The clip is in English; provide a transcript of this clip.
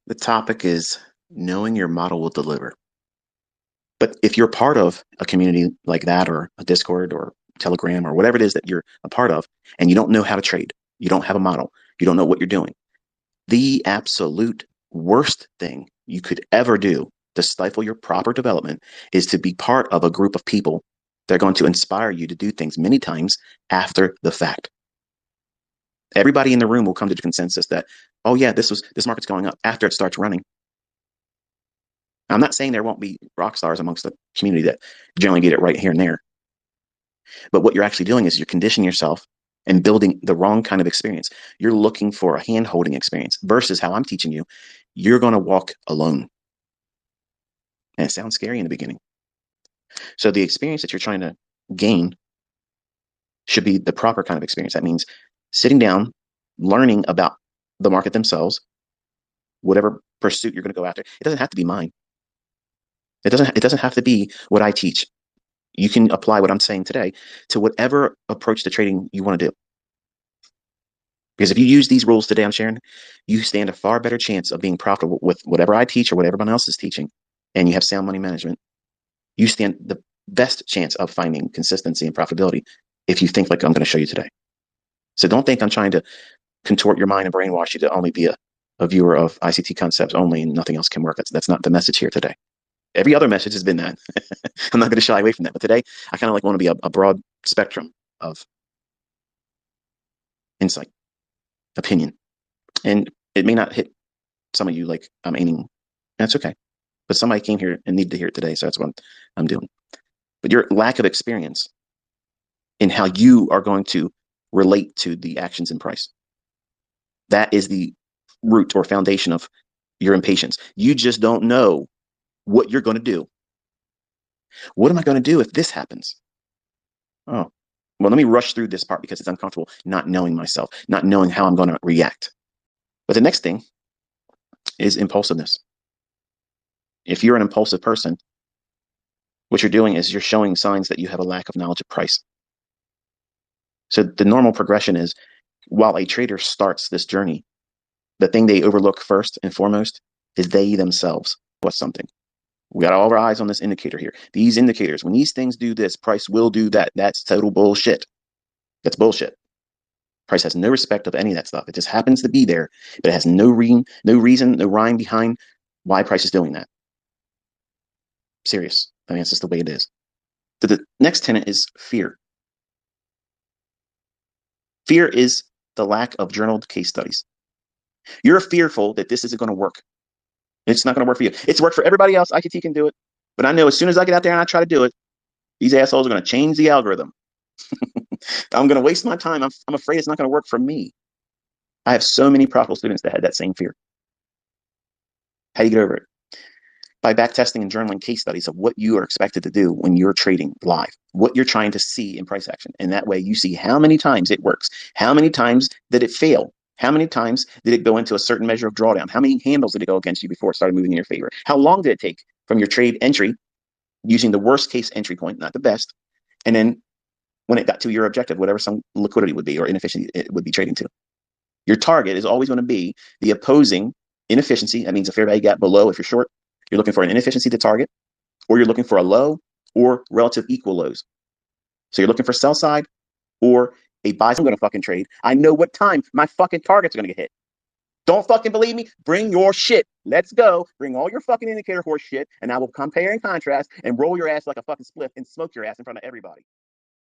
The topic is knowing your model will deliver. But if you're part of a community like that, or a Discord or Telegram or whatever it is that you're a part of, and you don't know how to trade, you don't have a model, you don't know what you're doing, the absolute worst thing you could ever do to stifle your proper development is to be part of a group of people that are going to inspire you to do things many times after the fact. Everybody in the room will come to the consensus that, oh yeah, this market's going up after it starts running. I'm not saying there won't be rock stars amongst the community that generally get it right here and there. But what you're actually doing is you're conditioning yourself and building the wrong kind of experience. You're looking for a hand holding experience versus how I'm teaching you. You're going to walk alone. And it sounds scary in the beginning. So the experience that you're trying to gain should be the proper kind of experience. That means sitting down, learning about the market themselves, whatever pursuit you're going to go after. It doesn't have to be mine. It doesn't have to be what I teach. You can apply what I'm saying today to whatever approach to trading you want to do. Because if you use these rules today I'm sharing, you stand a far better chance of being profitable with whatever I teach or whatever everyone else is teaching, and you have sound money management. You stand the best chance of finding consistency and profitability if you think like I'm going to show you today. So don't think I'm trying to contort your mind and brainwash you to only be a viewer of ICT concepts only and nothing else can work. That's not the message here today. Every other message has been that. I'm not going to shy away from that. But today, I kind of like want to be a broad spectrum of insight, opinion. And it may not hit some of you like I'm aiming. That's okay. But somebody came here and needed to hear it today. So that's what I'm doing. But your lack of experience in how you are going to relate to the actions in price, that is the root or foundation of your impatience. You just don't know what you're going to do. What am I going to do if this happens? Oh, well, let me rush through this part because it's uncomfortable not knowing myself, not knowing how I'm going to react. But the next thing is impulsiveness. If you're an impulsive person, what you're doing is you're showing signs that you have a lack of knowledge of price. So the normal progression is, while a trader starts this journey, the thing they overlook first and foremost is they themselves was something. We got all our eyes on this indicator here. These indicators, when these things do this, price will do that. That's total bullshit. That's bullshit. Price has no respect of any of that stuff. It just happens to be there, but it has no reason, no rhyme behind why price is doing that. Serious. I mean, it's just the way it is. So the next tenet is fear. Fear is the lack of journaled case studies. You're fearful that this isn't going to work. It's not going to work for you. It's worked for everybody else. IKT can do it. But I know as soon as I get out there and I try to do it, these assholes are going to change the algorithm. I'm going to waste my time. I'm afraid it's not going to work for me. I have so many profitable students that had that same fear. How do you get over it? By backtesting and journaling case studies of what you are expected to do when you're trading live, what you're trying to see in price action. And that way you see how many times it works. How many times did it fail? How many times did it go into a certain measure of drawdown? How many handles did it go against you before it started moving in your favor? How long did it take from your trade entry using the worst case entry point, not the best, and then when it got to your objective, whatever some liquidity would be or inefficiency it would be trading to? Your target is always going to be the opposing inefficiency. That means a fair value gap below if you're short. You're looking for an inefficiency to target, or you're looking for a low or relative equal lows. So you're looking for sell side or a buy. I'm going to fucking trade. I know what time my fucking targets are going to get hit. Don't fucking believe me? Bring your shit. Let's go. Bring all your fucking indicator horse shit, and I will compare and contrast and roll your ass like a fucking spliff and smoke your ass in front of everybody.